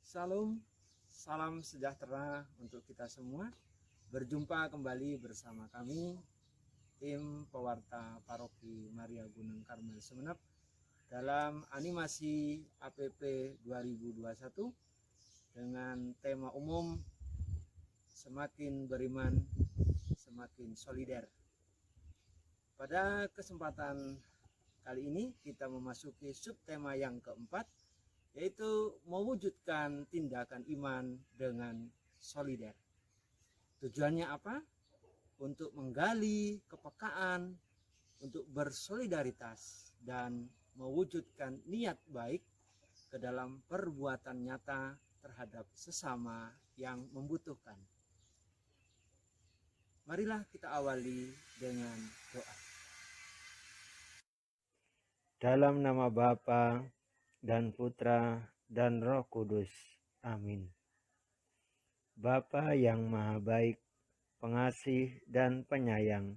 Salam, salam sejahtera untuk kita semua. Berjumpa kembali bersama kami, tim pewarta Paroki Maria Gunung Karmel Sumeneb, dalam animasi APP 2021 dengan tema umum semakin beriman, semakin solider. Pada kesempatan kali ini kita memasuki subtema yang keempat, yaitu mewujudkan tindakan iman dengan solider. Tujuannya apa? Untuk menggali kepekaan, untuk bersolidaritas dan mewujudkan niat baik ke dalam perbuatan nyata terhadap sesama yang membutuhkan. Marilah kita awali dengan doa. Dalam nama Bapa dan Putra dan Roh Kudus. Amin. Bapa yang Maha Baik, pengasih dan penyayang,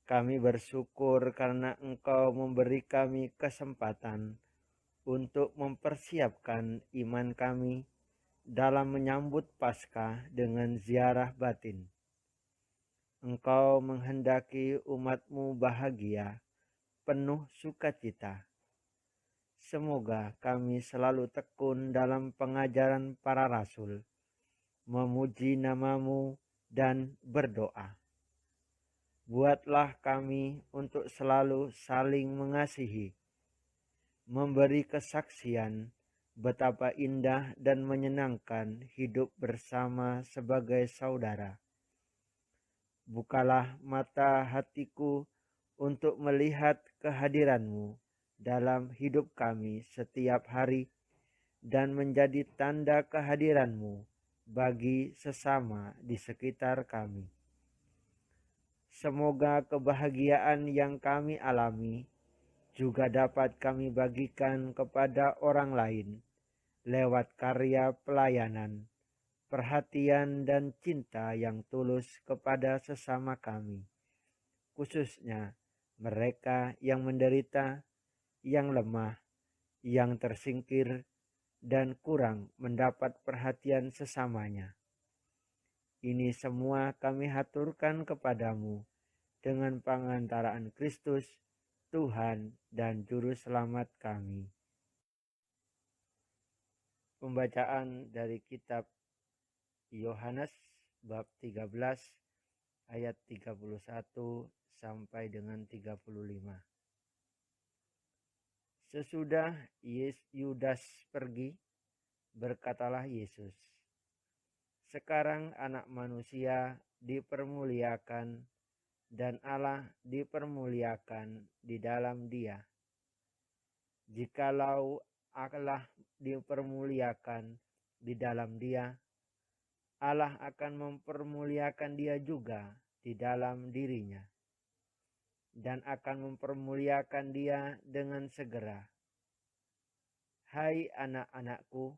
kami bersyukur karena Engkau memberi kami kesempatan untuk mempersiapkan iman kami dalam menyambut Paskah dengan ziarah batin. Engkau menghendaki umat-Mu bahagia, penuh sukacita. Semoga kami selalu tekun dalam pengajaran para rasul, memuji nama-Mu dan berdoa. Buatlah kami untuk selalu saling mengasihi, memberi kesaksian betapa indah dan menyenangkan hidup bersama sebagai saudara. Bukalah mata hatiku untuk melihat kehadiran-Mu dalam hidup kami setiap hari dan menjadi tanda kehadiran-Mu bagi sesama di sekitar kami. Semoga kebahagiaan yang kami alami juga dapat kami bagikan kepada orang lain lewat karya pelayanan, perhatian dan cinta yang tulus kepada sesama kami, khususnya mereka yang menderita, yang lemah, yang tersingkir, dan kurang mendapat perhatian sesamanya. Ini semua kami haturkan kepadamu dengan pengantaraan Kristus, Tuhan dan Juru Selamat kami. Pembacaan dari kitab Yohanes bab 13 ayat 31 sampai dengan 35. Sesudah Yudas pergi, berkatalah Yesus, "Sekarang Anak Manusia dipermuliakan dan Allah dipermuliakan di dalam Dia. Jikalau Allah dipermuliakan di dalam Dia, Allah akan mempermuliakan Dia juga di dalam dirinya, dan akan mempermuliakan Dia dengan segera. Hai anak-anakku,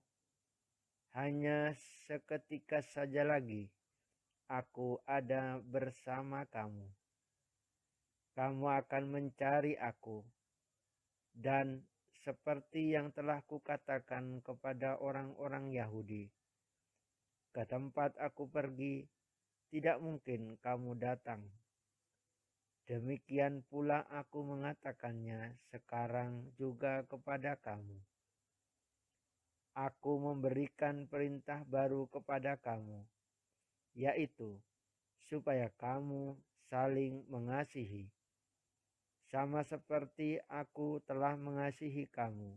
hanya seketika saja lagi aku ada bersama kamu. Kamu akan mencari aku, dan seperti yang telah kukatakan kepada orang-orang Yahudi, ke tempat aku pergi tidak mungkin kamu datang. Demikian pula aku mengatakannya sekarang juga kepada kamu. Aku memberikan perintah baru kepada kamu, yaitu supaya kamu saling mengasihi. Sama seperti aku telah mengasihi kamu,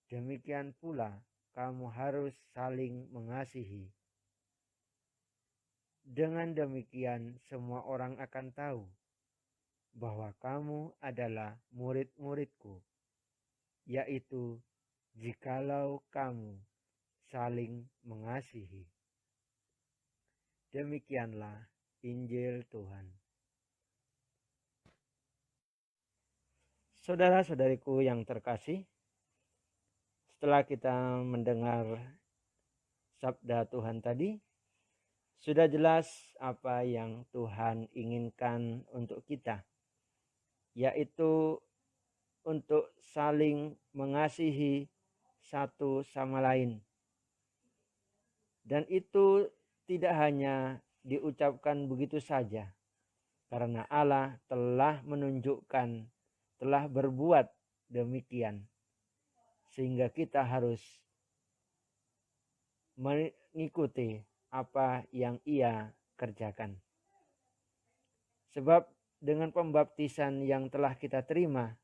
demikian pula kamu harus saling mengasihi. Dengan demikian semua orang akan tahu bahwa kamu adalah murid-muridku, yaitu jikalau kamu saling mengasihi." Demikianlah Injil Tuhan. Saudara-saudariku yang terkasih, setelah kita mendengar sabda Tuhan tadi, sudah jelas apa yang Tuhan inginkan untuk kita, yaitu untuk saling mengasihi satu sama lain Dan itu tidak hanya diucapkan begitu saja, karena Allah telah menunjukkan, telah berbuat demikian, sehingga kita harus mengikuti apa yang Ia kerjakan. Sebab dengan pembaptisan yang telah kita terima,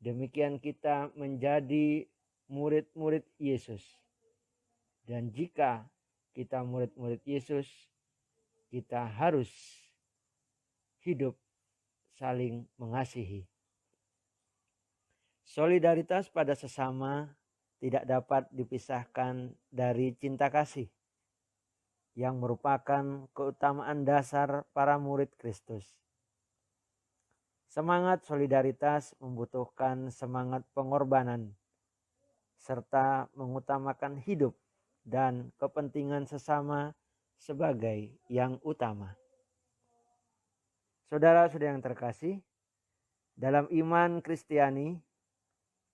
demikian kita menjadi murid-murid Yesus. Dan jika kita murid-murid Yesus, kita harus hidup saling mengasihi. Solidaritas pada sesama tidak dapat dipisahkan dari cinta kasih, yang merupakan keutamaan dasar para murid Kristus. Semangat solidaritas membutuhkan semangat pengorbanan, serta mengutamakan hidup dan kepentingan sesama sebagai yang utama. Saudara-saudara yang terkasih, dalam iman Kristiani,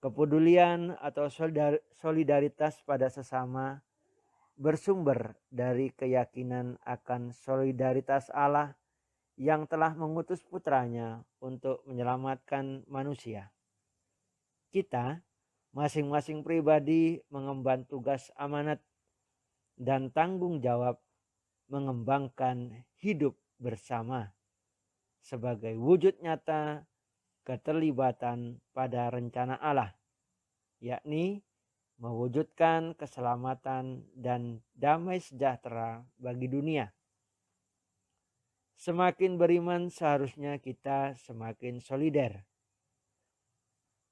kepedulian atau solidaritas pada sesama bersumber dari keyakinan akan solidaritas Allah yang telah mengutus putranya untuk menyelamatkan manusia. Kita masing-masing pribadi mengemban tugas amanat dan tanggung jawab mengembangkan hidup bersama sebagai wujud nyata keterlibatan pada rencana Allah, yakni mewujudkan keselamatan dan damai sejahtera bagi dunia. Semakin beriman seharusnya kita semakin solider.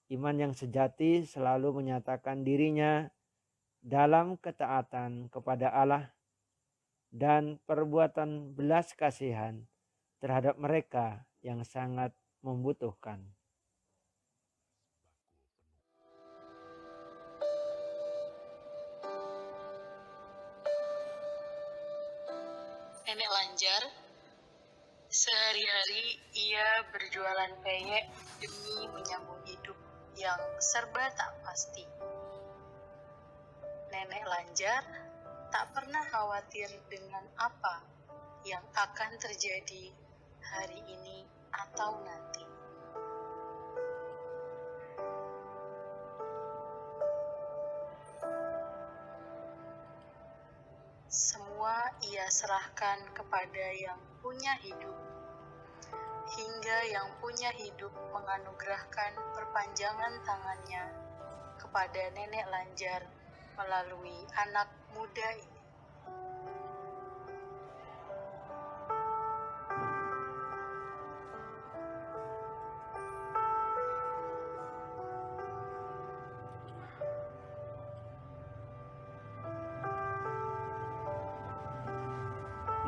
Iman yang sejati selalu menyatakan dirinya dalam ketaatan kepada Allah dan perbuatan belas kasihan terhadap mereka yang sangat membutuhkan. Nenek Lanjar, sehari-hari ia berjualan peyek demi menyambung hidup yang serba tak pasti. Nenek Lanjar tak pernah khawatir dengan apa yang akan terjadi hari ini atau nanti. Semua ia serahkan kepada yang punya hidup, hingga yang punya hidup menganugerahkan perpanjangan tangannya kepada Nenek Lanjar melalui anak muda ini.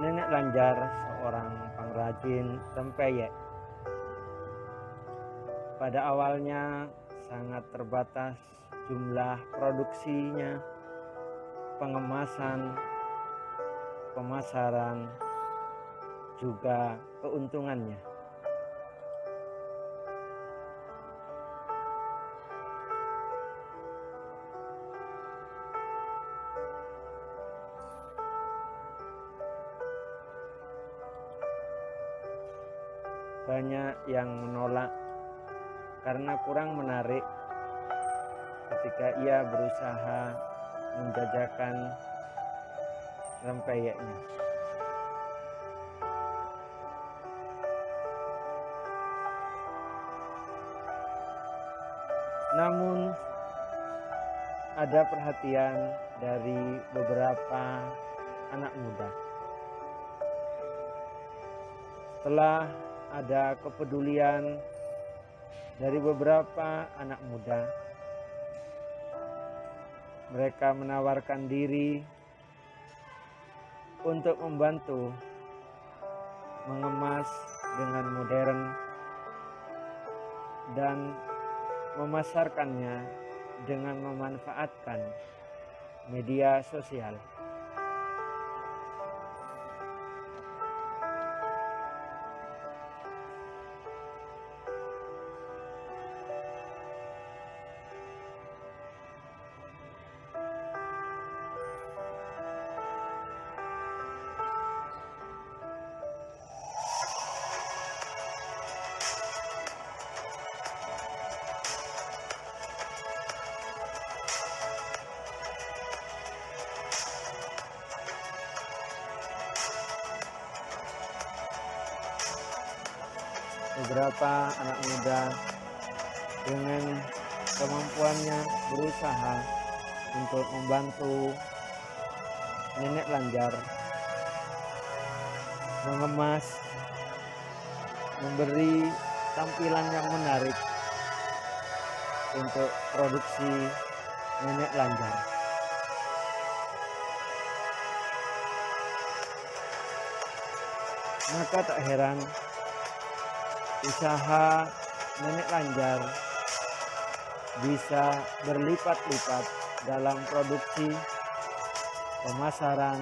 Nenek Lanjar seorang pengrajin rempeyek. Pada awalnya sangat terbatas jumlah produksinya, pengemasan, pemasaran, juga keuntungannya. Banyak yang menolak karena kurang menarik ketika ia berusaha menjajakan rempeyeknya. Namun ada perhatian dari beberapa anak muda. Setelah ada kepedulian dari beberapa anak muda, mereka menawarkan diri untuk membantu mengemas dengan modern dan memasarkannya dengan memanfaatkan media sosial. beberapa anak muda dengan kemampuannya berusaha untuk membantu nenek Lanjar mengemas, memberi tampilan yang menarik untuk produksi nenek Lanjar. Maka tak heran usaha nenek Lanjar bisa berlipat-lipat dalam produksi, pemasaran,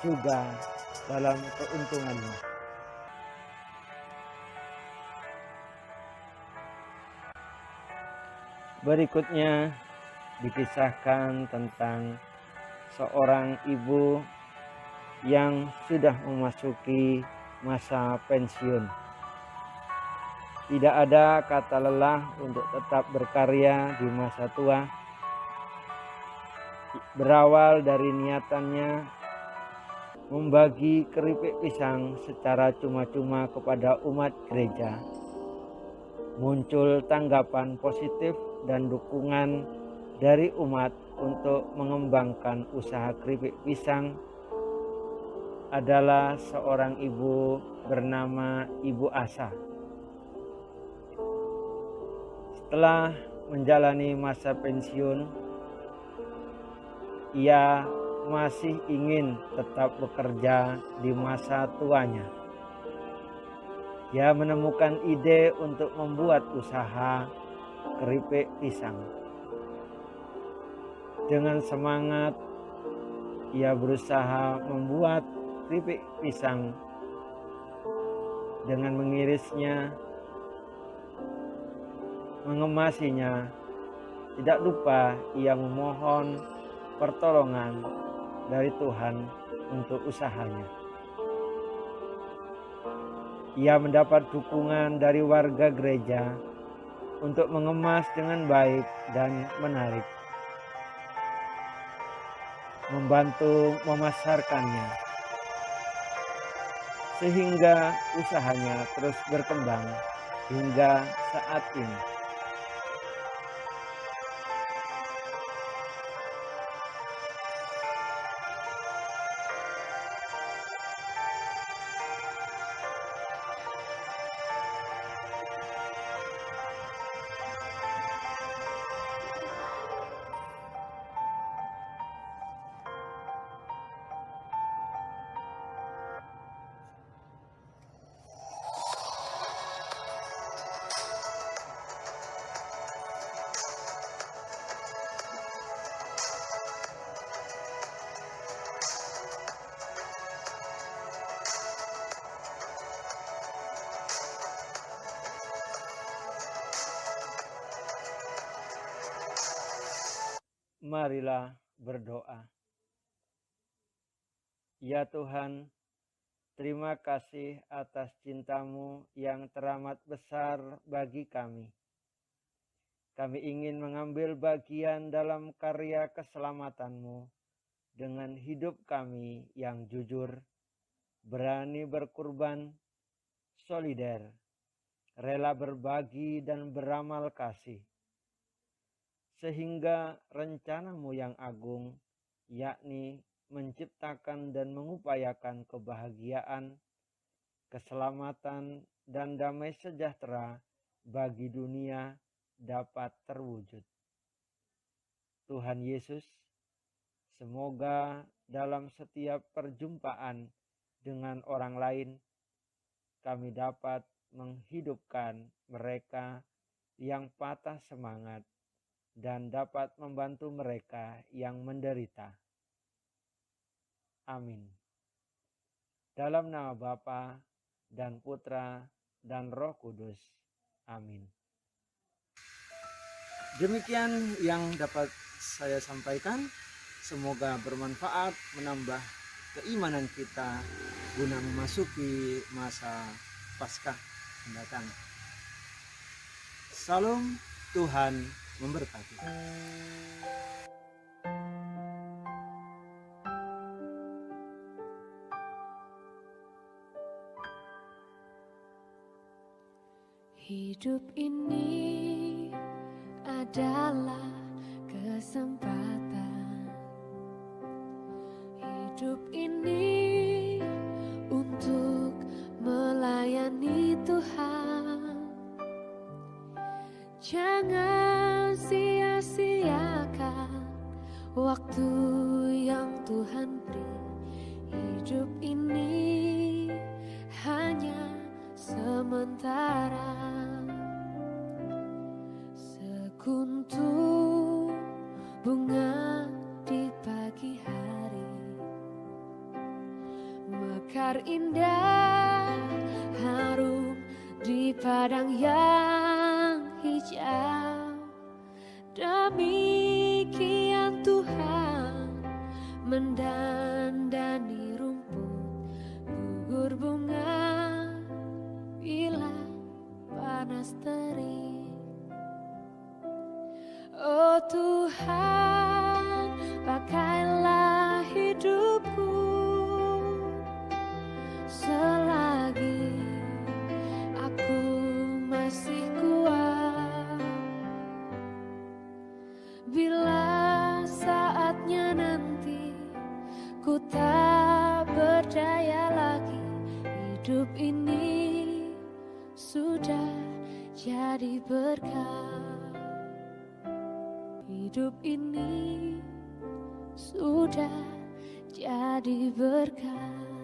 juga dalam keuntungannya. Berikutnya dikisahkan tentang seorang ibu yang sudah memasuki masa pensiun. Tidak ada kata lelah untuk tetap berkarya di masa tua. Berawal dari niatannya membagi keripik pisang secara cuma-cuma kepada umat gereja, muncul tanggapan positif dan dukungan dari umat untuk mengembangkan usaha keripik pisang. Adalah seorang ibu bernama Ibu Asa. Setelah menjalani masa pensiun, ia masih ingin tetap bekerja di masa tuanya. Ia menemukan ide untuk membuat usaha keripik pisang. Dengan semangat, ia berusaha membuat keripik pisang dengan mengirisnya, mengemasinya. Tidak lupa ia memohon pertolongan dari Tuhan untuk usahanya. Ia mendapat dukungan dari warga gereja untuk mengemas dengan baik dan menarik, membantu memasarkannya, sehingga usahanya terus berkembang hingga saat ini. Marilah berdoa. Ya Tuhan, terima kasih atas cinta-Mu yang teramat besar bagi kami. Kami ingin mengambil bagian dalam karya keselamatan-Mu dengan hidup kami yang jujur, berani berkurban, solider, rela berbagi dan beramal kasih. Sehingga rencana-Mu yang agung, yakni menciptakan dan mengupayakan kebahagiaan, keselamatan, dan damai sejahtera bagi dunia dapat terwujud. Tuhan Yesus, semoga dalam setiap perjumpaan dengan orang lain, kami dapat menghidupkan mereka yang patah semangat dan dapat membantu mereka yang menderita. Amin. Dalam nama Bapa dan Putra dan Roh Kudus. Amin. Demikian yang dapat saya sampaikan. Semoga bermanfaat, menambah keimanan kita guna memasuki masa Paskah mendatang. Salam, Tuhan memberkati. Hidup ini adalah kesempatan. Hidup ini untuk melayani Tuhan. Jangan sia-siakan waktu yang Tuhan beri. Hidup ini hanya sementara. Sekuntum bunga di pagi hari, mekar indah harum di padang yang hijau. Demikian Tuhan mendandani rumput, gugur bunga bila panas terik. Oh Tuhan, pakailah hidupku selagi aku masih kuat. Bila saatnya nanti ku tak berdaya lagi, hidup ini sudah jadi berkah. Hidup ini sudah jadi berkah.